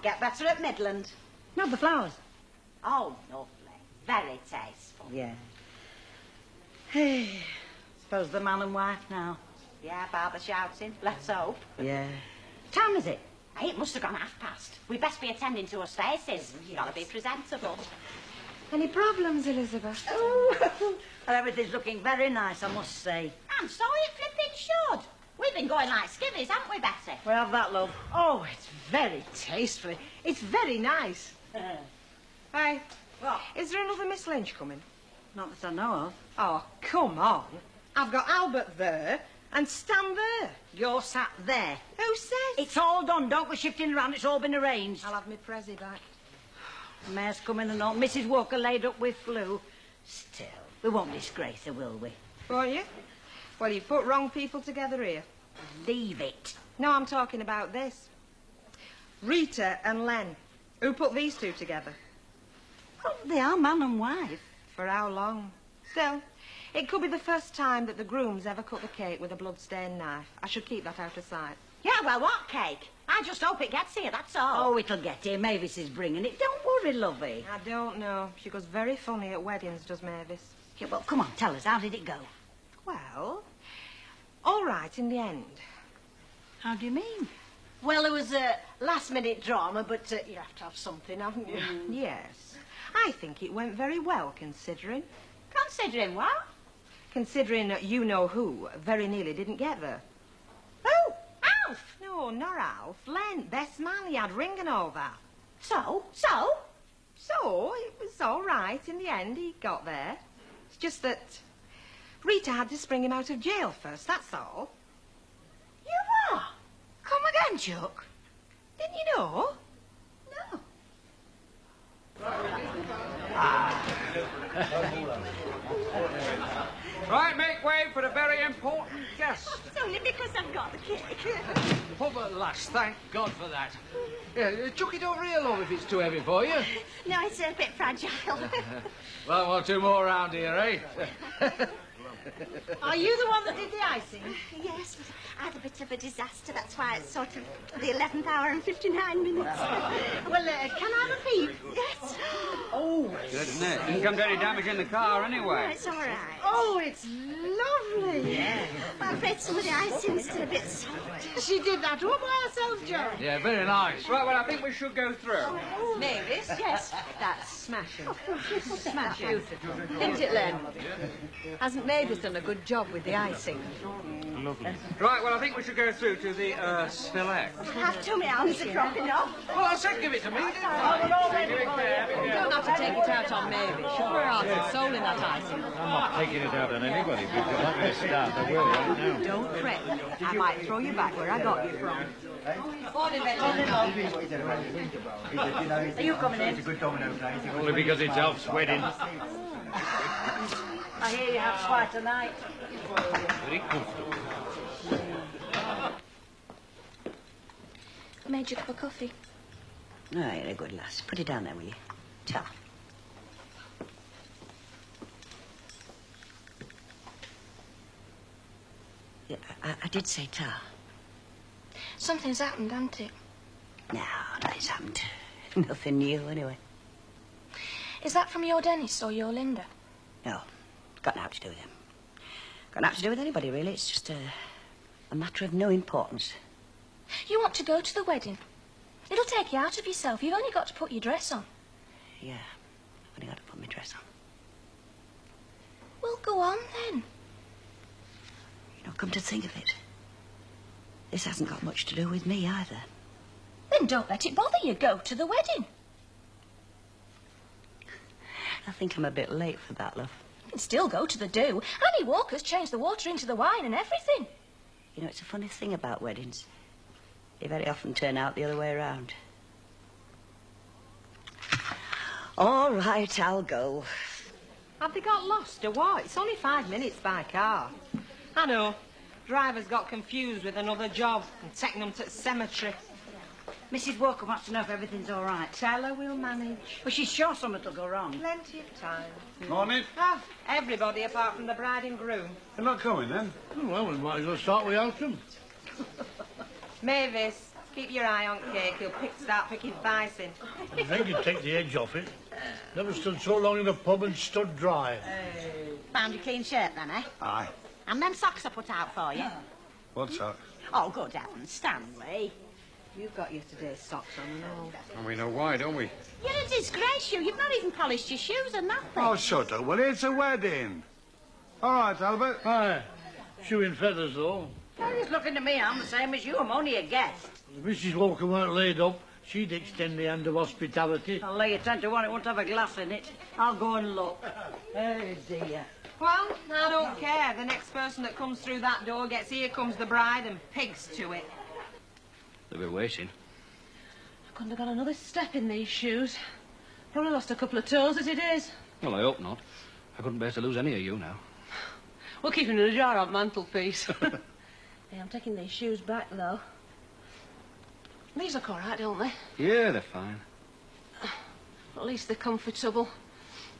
get better at Midland. Not the flowers. Oh, lovely. Very tasteful. Yeah. Hey, suppose the man and wife now. Yeah, bar the shouting. Let's hope. Yeah. Time is it? Hey, it must have gone 1:30. We'd best be attending to us faces. You've got to be presentable. Any problems, Elizabeth? Oh, well, everything's looking very nice, I must say. And so it flipping should. We've been going like skivvies, haven't we, Betty? We have that, love. Oh, it's very tasteful. It's very nice. Hey, What? is there another Miss Lynch coming? Not that I know of. Oh, come on. I've got Albert there and Stan there. You're sat there. Who says? It's all done. Don't go shifting around. It's all been arranged. I'll have my Prezi back. The mayor's coming and all. Mrs. Walker laid up with flu. Still, we won't disgrace her, will we? Won't you? Well, you've put wrong people together here. Leave it. No, I'm talking about this. Rita and Len. Who put these two together? Well, they are man and wife. For how long? Still, it could be the first time that the groom's ever cut the cake with a blood-stained knife. I should keep that out of sight. Yeah, well, what cake? I just hope it gets here, that's all. Oh, it'll get here. Mavis is bringing it. Don't worry, lovey. I don't know. She goes very funny at weddings, does Mavis. Yeah, well, come on, tell us. How did it go? Well, all right in the end. How do you mean? Well, it was a last-minute drama, but you have to have something, haven't you? Yes. I think it went very well, considering. Considering what? Considering you-know-who very nearly didn't get there. Who? Alf? No, not Alf. Len, best man he had ringing over. So? So, it was all right in the end. He got there. It's just that Rita had to spring him out of jail first, that's all. You what? Come again, Chuck. Didn't you know? No. Right, make way for a very important guest. It's only because I've got the cake. Up at last, thank God for that. Yeah, chuck it over here, love, if it's too heavy for you. No, it's a bit fragile. Well, one, two more round here, eh? Are you the one that did the icing? Yes, but I had a bit of a disaster. That's why it's sort of the 11th hour and 59 minutes. Well, can I have a peep? Yes. Oh, Good, isn't it? Didn't come to any damage in the car No, anyway. it's all right. oh, it's lovely. Well, I'm afraid some of the icing's still a bit soft. She did that all by herself, Joe. Yeah, very nice. Right, well, I think we should go through. Mavis? Yes. That's smashing. Smashing. Isn't it, Len? Hasn't Mavis done a good job with the icing? Right, well, I think we should go through to the spillette. Half tummy arms are dropping off. Well, I said give it to me, didn't I? You don't have to take it out on Mavis. She'll put her heart and soul in that icing. I'm not taking it out on anybody, but I'm not going to start. I will right now. Don't fret. I might throw you back where I got you from. Are you coming in? Only because it's Alf's wedding. I hear you have quite a night. Very comfortable. I made you a cup of coffee. No, you're a good lass. Put it down there, will you? Ta. Yeah, I did say ta. Something's happened, hasn't it? No, nothing's happened. Nothing new, anyway. Is that from your Dennis or your Linda? No, got nothing to do with him. Got nothing to do with anybody, really. It's just a matter of no importance. You want to go to the wedding. It'll take you out of yourself. You've only got to put your dress on. Yeah, I've only got to put my dress on. Well, go on, then. You know, come to think of it, this hasn't got much to do with me, either. Then don't let it bother you. Go to the wedding. I think I'm a bit late for that, love. You can still go to the do. Annie Walker's changed the water into the wine and everything. You know, it's a funny thing about weddings. They very often turn out the other way around. All right, I'll go. Have they got lost or what? It's only 5 minutes by car. I know. Driver's got confused with another job and taken them to the cemetery. Mrs. Walker wants to know if everything's all right. Tell her we'll manage. Well, she's sure something'll go wrong. Plenty of time. Morning. Ah, everybody apart from the bride and groom. They're not coming then? Well, we might as well start without them. Mavis, Keep your eye on Cake. He'll start picking bison. I think you'd take the edge off it. Never stood so long in a pub and stood dry. Found your clean shirt then, eh? Aye. And them socks I put out for you. What's that? Oh, good heavens, Stanley. You've got yesterday's socks on and all. And we know why, don't we? You're a disgrace, you. You've not even polished your shoes and nothing. Oh, shut up. Well, it's a wedding. All right, Albert. Aye. Shoe in feathers, though. He's looking at me. I'm the same as you. I'm only a guest. If Mrs. Walker weren't laid up, she'd extend the hand of hospitality. I'll lay you 10 to 1. It won't have a glass in it. I'll go and look. Oh, dear. Well, I don't care. The next person that comes through that door gets here comes the bride and pigs to it. They'll be waiting. I couldn't have got another step in these shoes. Probably lost a couple of toes as it is. Well, I hope not. I couldn't bear to lose any of you now. We'll keep them in a jar on mantelpiece. Hey, I'm taking these shoes back, though. These look all right, don't they? Yeah, they're fine. At least they're comfortable.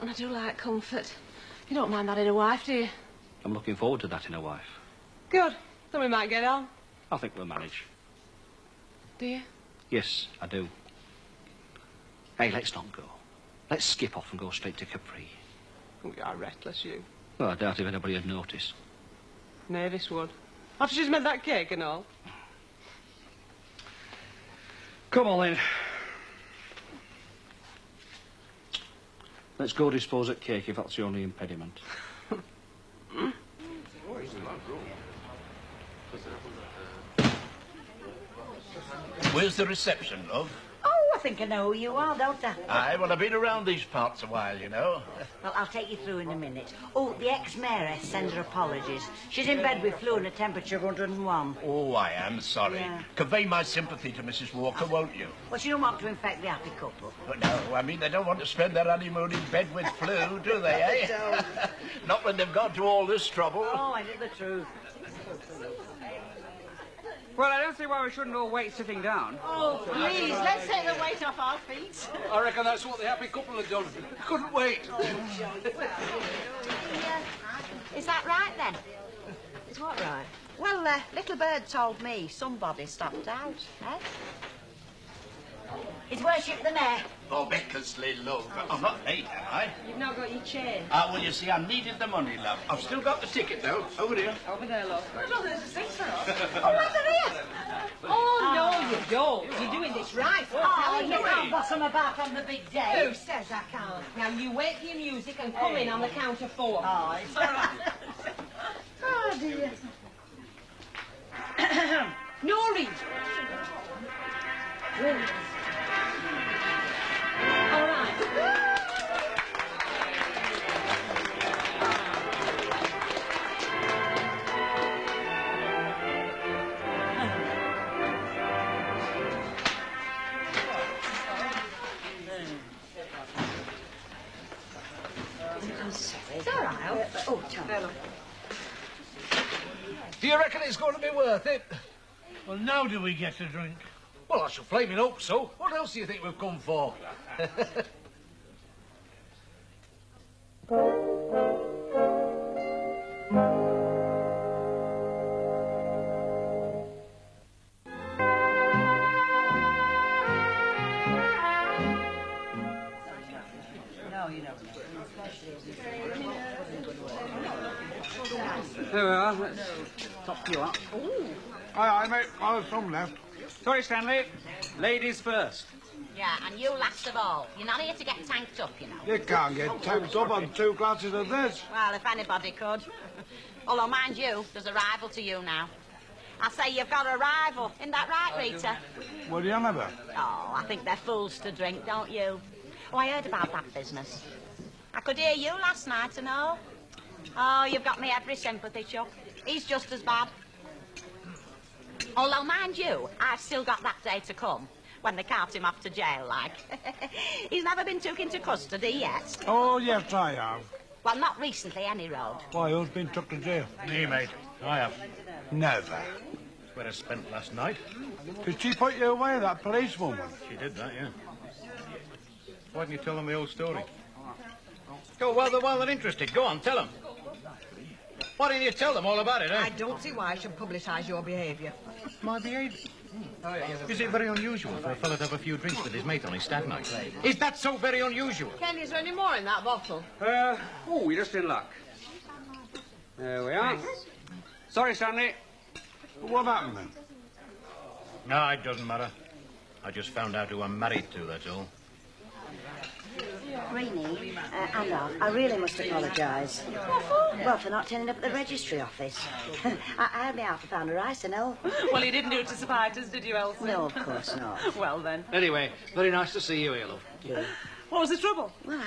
And I do like comfort. You don't mind that in a wife, do you? I'm looking forward to that in a wife. Good. Then we might get on. I think we'll manage. Do you? Yes, I do. Hey, let's not go. Let's skip off and go straight to Capri. Oh, you are reckless, you. Well, I doubt if anybody would notice. Mavis would. After she's made that cake and all. Come on, then. Let's go dispose of Cake if that's the only impediment. Where's the reception, love? Oh, I think I know who you are, don't I? Aye, well, I've been around these parts a while, you know. Well, I'll take you through in a minute. Oh, the ex-mayoress sends her apologies. She's in bed with flu and a temperature of 101. Oh, I am sorry. Yeah. Convey my sympathy to Mrs. Walker, won't you? Well, she don't want to infect the happy couple. But no, I mean, they don't want to spend their honeymoon in bed with flu, do they, eh? Not when they've gone to all this trouble. Oh, I know the truth. Well, I don't see why we shouldn't all wait sitting down. Oh, please, let's take the weight off our feet. I reckon that's what the happy couple have done. Couldn't wait. Is that right, then? Is what right? Well, Little Bird told me somebody stopped out, eh? His worship the mayor. Oh, Beckersley, love. I'm not late, am I? You've not got your chain. Ah, well, you see, I needed the money, love. I've still got the ticket, though. Over here. Over there, love. Oh, rather here. Oh, no, you don't. You're doing this right. Oh, you can't boss him about on the big day. Who says I can't? Now, you wait for your music and come in on the count of 4. Oh, it's all right. Oh, dear. Nori! All right. It's all right. Oh, Tom. Do you reckon it's going to be worth it? Well, now do we get a drink? Well, I shall flaming hope so. What else do you think we've come for? There we are. Let's top you up. Aye, mate. I'll have some left. Sorry, Stanley. Ladies first. Yeah, and you last of all. You're not here to get tanked up, you know. You can't get tanked up on 2 glasses of this. Well, if anybody could. Although, mind you, there's a rival to you now. I say you've got a rival. Isn't that right, Rita? What are you on about? Oh, I think they're fools to drink, don't you? Oh, I heard about that business. I could hear you last night and all. Oh, you've got me every sympathy, Chuck. He's just as bad. Although, mind you, I've still got that day to come when they cart him off to jail, like. He's never been took into custody yet. Oh, yes, I have. Well, not recently, any road. Why, who's been took to jail? Me, mate. I have. Never. That's where I spent last night. Did she put you away, that policewoman? She did that, yeah. Why didn't you tell them the whole story? Oh, well, they're interested. Go on, tell them. Why didn't you tell them all about it, eh? I don't see why I should publicise your behaviour. My behaviour? Is it very unusual for a fellow to have a few drinks with his mate on his stag night? Is that so very unusual? Ken, is there any more in that bottle? Oh, we're just in luck. There we are. Sorry, Stanley. What happened then? No, it doesn't matter. I just found out who I'm married to, that's all. Greenie, Anna, I really must apologise. What for? Well, for not turning up at the registry office. I had me £1/2 of rice, I know. Well, you didn't do it to spite us, did you, Elsie? No, of course not. Well, then. Anyway, very nice to see you here, love. Yeah. What was the trouble? Well,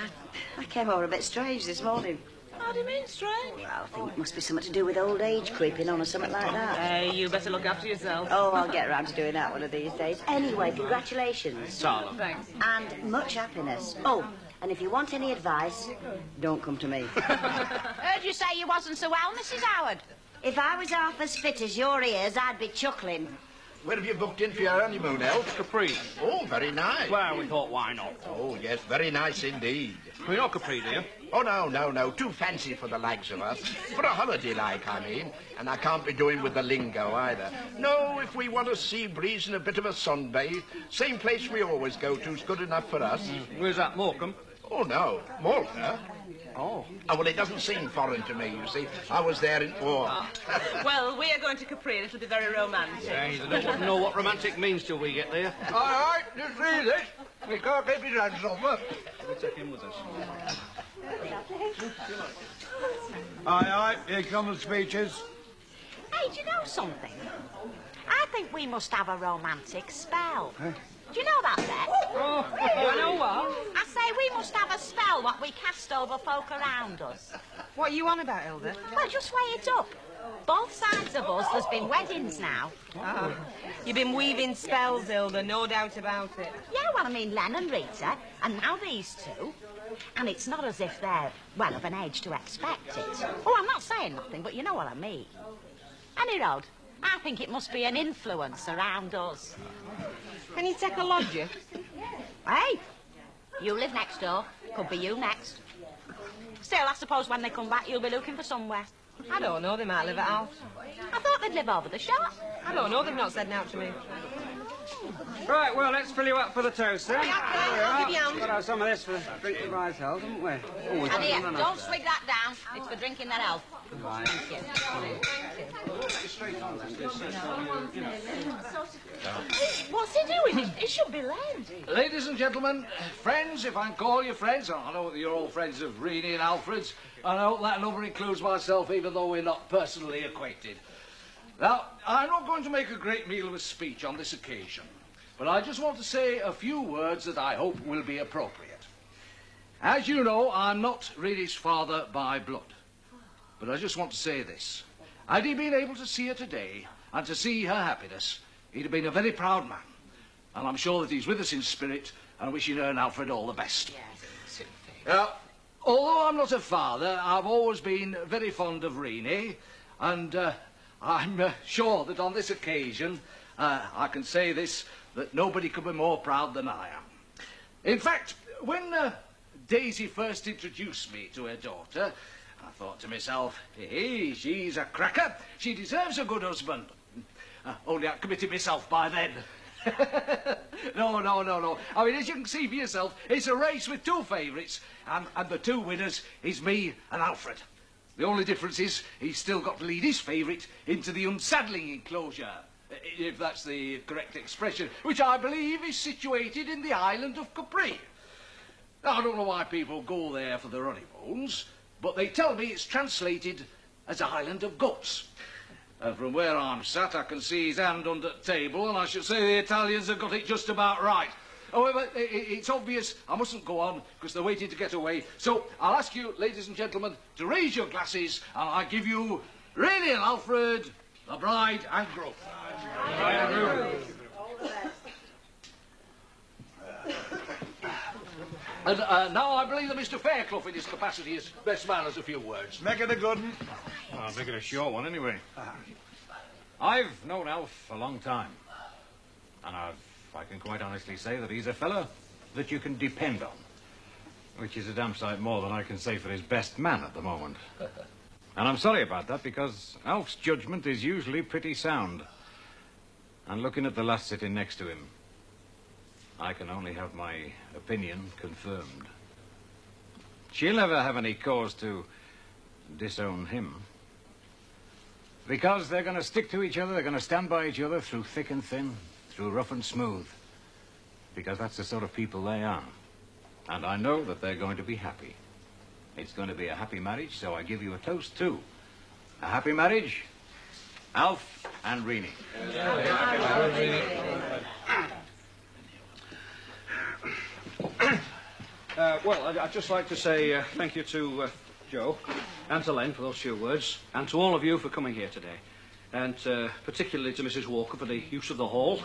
I came over a bit strange this morning. How do you mean, strange? Well, I think it must be something to do with old age creeping on or something like that. Hey, you better look after yourself. Oh, I'll get round to doing that one of these days. Anyway, congratulations. Sarah. Thanks. And much happiness. Oh, and if you want any advice, don't come to me. Heard you say you wasn't so well, Mrs. Howard. If I was half as fit as your ears, I'd be chuckling. Where have you booked in for your honeymoon, Elf? Capri. Oh, very nice. Well, we thought, why not? Oh, yes, very nice indeed. We're not Capri, dear. Oh, no. Too fancy for the likes of us. For a holiday like, I mean. And I can't be doing with the lingo either. No, if we want a sea breeze and a bit of a sunbathe, same place we always go to's good enough for us. Where's that, Morecambe? Oh, no. Malta? Oh. Oh, well, it doesn't seem foreign to me, you see. I was there in... Oh. Well, we are going to Capri and it'll be very romantic. Yeah, you don't know what romantic means till we get there. All right, just read it. We can't keep his hands off her. We'll take him with us. Aye, here come the speeches. Hey, do you know something? I think we must have a romantic spell. Do you know that, Beth? Oh, I know what. I say we must have a spell what we cast over folk around us. What are you on about, Hilda? Well, just weigh it up. Both sides of us, there's been weddings now. Ah, you've been weaving spells, Hilda, no doubt about it. Yeah, well, I mean, Len and Rita, and now these two. And it's not as if they're, well, of an age to expect it. Oh, I'm not saying nothing, but you know what I mean. Any road, I think it must be an influence around us. Can you take a lodger? Hey, you live next door. Could be you next. Still, I suppose when they come back, you'll be looking for somewhere. I don't know, they might live at house. I thought they'd live over the shop. I don't know, they've not said out to me. Right, well, let's fill you up for the toast, then. I'll give you a hand. Got to have some of this for drink the bride's health, haven't we? Oh, we've And here, done don't swig that down. It's for drinking that health. Right. Thank you. What's he doing? It should be Len. Ladies and gentlemen, friends, if I can call you friends, I know that you're all friends of Reenie and Alfred's, and I hope that number includes myself, even though we're not personally acquainted. Now, I'm not going to make a great deal of a speech on this occasion, but I just want to say a few words that I hope will be appropriate. As you know, I'm not Reenie's father by blood, but I just want to say this. Had he been able to see her today, and to see her happiness, he'd have been a very proud man. And I'm sure that he's with us in spirit, and wishing her and Alfred all the best. Although I'm not a father, I've always been very fond of Reenie, and I'm sure that on this occasion, I can say this, that nobody could be more proud than I am. In fact, when Daisy first introduced me to her daughter, I thought to myself, hey, she's a cracker. She deserves a good husband. Only I'd committed myself by then. No. I mean, as you can see for yourself, it's a race with two favourites, and the two winners is me and Alfred. The only difference is he's still got to lead his favourite into the unsaddling enclosure, if that's the correct expression, which I believe is situated in the island of Capri. Now, I don't know why people go there for their honeymoons, but they tell me it's translated as Island of Goats. From where I'm sat, I can see his hand under the table, and I should say the Italians have got it just about right. However, it's obvious I mustn't go on, because they're waiting to get away. So I'll ask you, ladies and gentlemen, to raise your glasses, and I give you Reenie and Alfred, the bride and groom. And now I believe that Mr. Fairclough, in his capacity as best man, has a few words. Make it a good one. I'll make it a short one anyway. I've known Alf a long time. And I can quite honestly say that he's a fellow that you can depend on. Which is a damn sight more than I can say for his best man at the moment. And I'm sorry about that, because Alf's judgment is usually pretty sound. And looking at the lass sitting next to him, I can only have my opinion confirmed. She'll never have any cause to disown him. Because they're going to stick to each other, they're going to stand by each other through thick and thin, through rough and smooth. Because that's the sort of people they are. And I know that they're going to be happy. It's going to be a happy marriage, so I give you a toast too. A happy marriage, Alf and Reenie. Well, I'd just like to say thank you to Joe and to Len for those few words, and to all of you for coming here today. And particularly to Mrs. Walker for the use of the hall,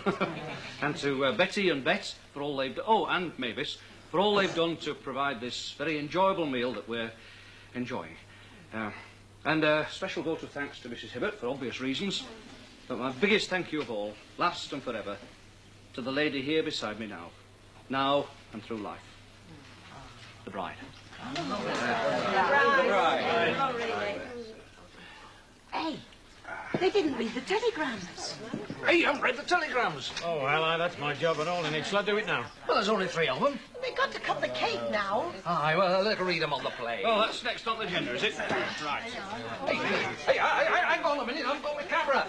and to Betty and Bet for all they've done, oh, and Mavis, for all they've done to provide this very enjoyable meal that we're enjoying. And a special vote of thanks to Mrs. Hibbert for obvious reasons, but my biggest thank you of all, last and forever, to the lady here beside me now and through life. The bride. Hey, they didn't read the telegrams. Hey, you haven't read the telegrams. Oh, well, that's my job and all in it. Shall I do it now? Well, there's only 3 of them. We've got to cut the cake now. Aye, well, let her read them on the plane. Oh, that's next on the agenda, is it? Right. Hey, hang on a minute. I've got my camera.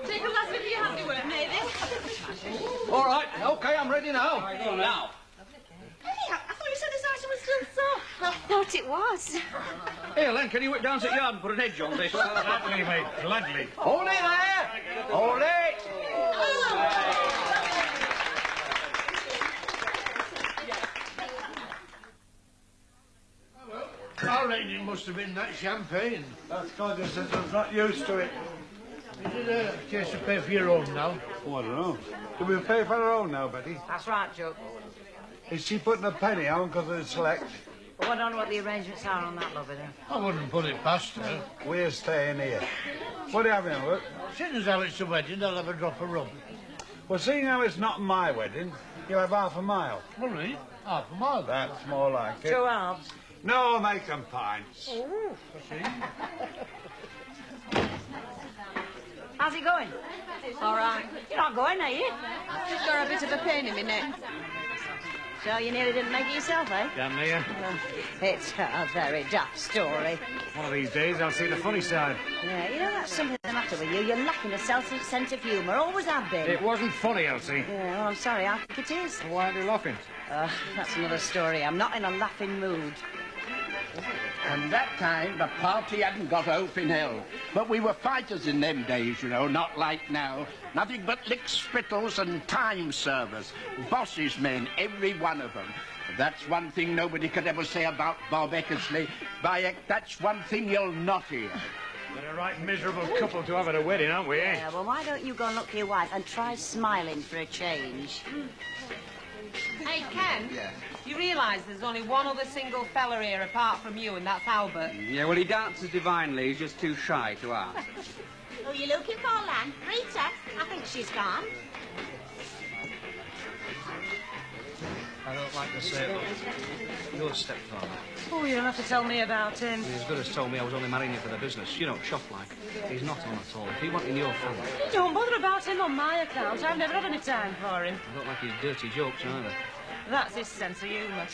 Take a last bit of your handiwork, Mavis. All right, OK, I'm ready now. Go now. Hey, I thought you said this item was still soft. I thought it was. Hey, Len, can you whip down to the yard and put an edge on this? Gladly, mate, gladly. Hold it there. Hold it. I reckon it must have been that champagne. That's because I'm not used to it. Is it a case to pay for your own now? Oh, I don't know. Do we pay for our own now, Betty? That's right, Joe. Is she putting a penny on because of the select? Well, I don't know what the arrangements are on that, lovey. I wouldn't put it past her. We're staying here. What are you having, look? Seeing as how it's a wedding, I'll have a drop of rum. Well, seeing how it's not my wedding, you'll have half a mile. All right, half a mile. That's more like it. 2 halves. No, make them pints. Oh, I see. How's it going? All right. You're not going, are you? I've just got a bit of a pain in my neck. So you nearly didn't make it yourself, eh? Damn near. It's a very daft story. One of these days, I'll see the funny side. Yeah, you know that's something the matter with you. You're lacking a sense of humour. Always have been. It wasn't funny, Elsie. Yeah, well, I'm sorry. I think it is. Why are you laughing? That's another story. I'm not in a laughing mood. And that time, the party hadn't got hope in hell. But we were fighters in them days, you know, not like now. Nothing but lick spittles and time servers. Boss's men, every one of them. That's one thing nobody could ever say about Bob Eckersley. By that's one thing you'll not hear. We're a right miserable couple to have at a wedding, aren't we, eh? Yeah, well, why don't you go and look for your wife and try smiling for a change? Hey, Ken. Yeah. You realise there's only one other single fella here apart from you, and that's Albert. Yeah, well, he dances divinely. He's just too shy to ask. Who are you looking for, Lan? Rita? I think she's gone. I don't like to say it, but your stepfather. Oh, you don't have to tell me about him. He's as good as told me I was only marrying you for the business. You know, shop like. He's not on at all. If he wanted your family, Don't bother about him on my account. I've never had any time for him. I don't like his dirty jokes either. That's his sense of humour.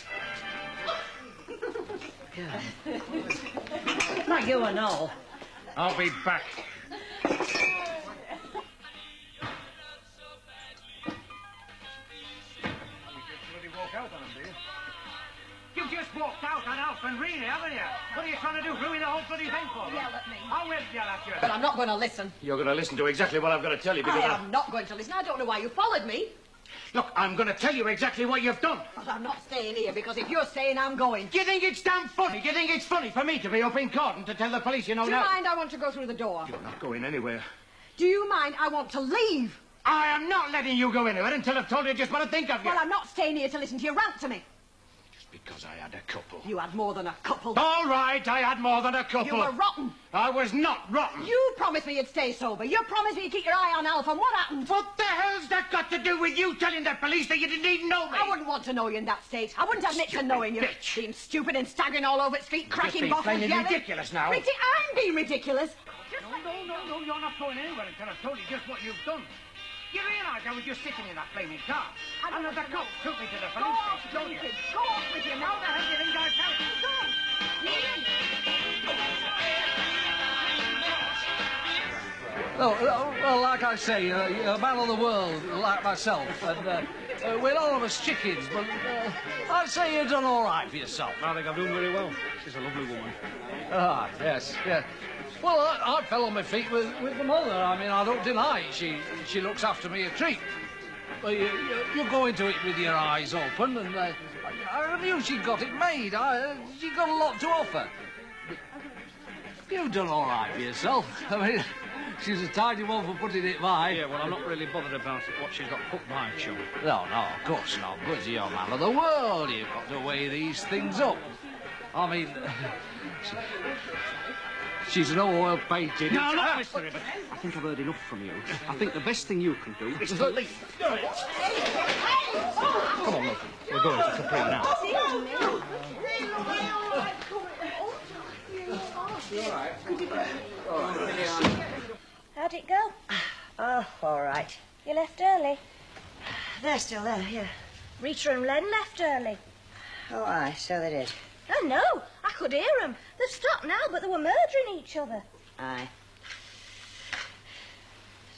Not you and all. I'll be back. You just walked out on Alf and Reenie, haven't you? What are you trying to do? Ruin the whole bloody thing for me? Yell at me. I will yell at you. But I'm not going to listen. You're going to listen to exactly what I've got to tell you because I am not going to listen. I don't know why you followed me. Look, I'm going to tell you exactly what you've done. But I'm not staying here, because if you're staying, I'm going. Do you think it's damn funny? Do you think it's funny for me to be up in court and to tell the police you know Do you now? mind I want to go through the door? You're not going anywhere. Do you mind I want to leave? I am not letting you go anywhere until I've told you just what I think of you. Well, I'm not staying here to listen to you rant to me. Because I had a couple. You had more than a couple. All right, I had more than a couple. You were rotten. I was not rotten. You promised me you'd stay sober. You promised me you'd keep your eye on Alf, and what happened? What the hell's that got to do with you telling the police that you didn't even know me? I wouldn't want to know you in that state. I wouldn't admit to knowing you. Bitch. Being stupid and staggering all over its feet, cracking being bottles, plain yelling. ridiculous now. I'm being ridiculous. No, you're not going anywhere until I've told you just what you've done. You realise I was just sitting in that flaming car? And the cop took me to the police station, don't you? Go on with you, now. How the hell do you think I felt? Go on. Well, like I say, a man of the world like myself, and we're all of us chickens, but I'd say you've done all right for yourself. I think I've done very well. She's a lovely woman. Ah, yes, yeah. Well, I fell on my feet with the mother. I mean, I don't deny it. She looks after me a treat. But you go into it with your eyes open, and I knew she got it made. She got a lot to offer. But you've done all right for yourself. I mean, she's a tidy one for putting it by. Yeah, well, I'm not really bothered about what she's got put by, chum. No, of course not. But you're a man of the world. You've got to weigh these things up. I mean, she's no oil painted. No, not Mr. Ribbon. I think I've heard enough from you. I think the best thing you can do is to leave. Come on, look. We're going to Capri now. How'd it go? Oh, all right. You left early. They're still there, yeah. Rita and Len left early. Oh, aye, so they did. Oh, no, I could hear them. They've stopped now, but they were murdering each other. Aye.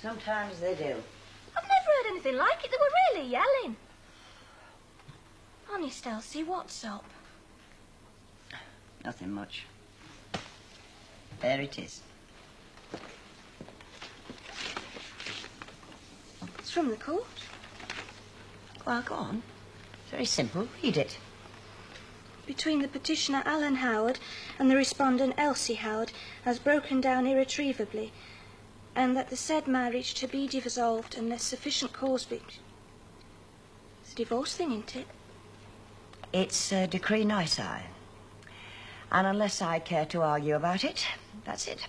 Sometimes they do. I've never heard anything like it. They were really yelling. Honest, Elsie, what's up? Nothing much. There it is. It's from the court. Well, go on. It's very simple. Read it. Between the petitioner Alan Howard and the respondent Elsie Howard has broken down irretrievably, and that the said marriage to be dissolved unless sufficient cause be... It's a divorce thing, isn't it? It's a decree nisi. And unless I care to argue about it, that's it.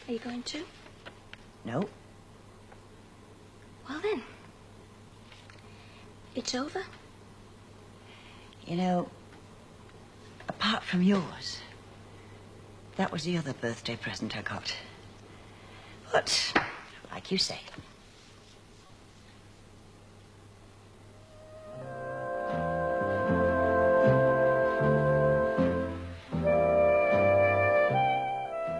Are you going to? No. Well then, it's over. You know, apart from yours, that was the other birthday present I got. But, like you say...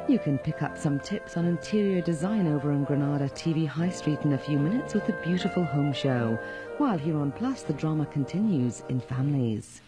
You can pick up some tips on interior design over on Granada TV High Street in a few minutes with a beautiful home show. While here on Plus, the drama continues in families.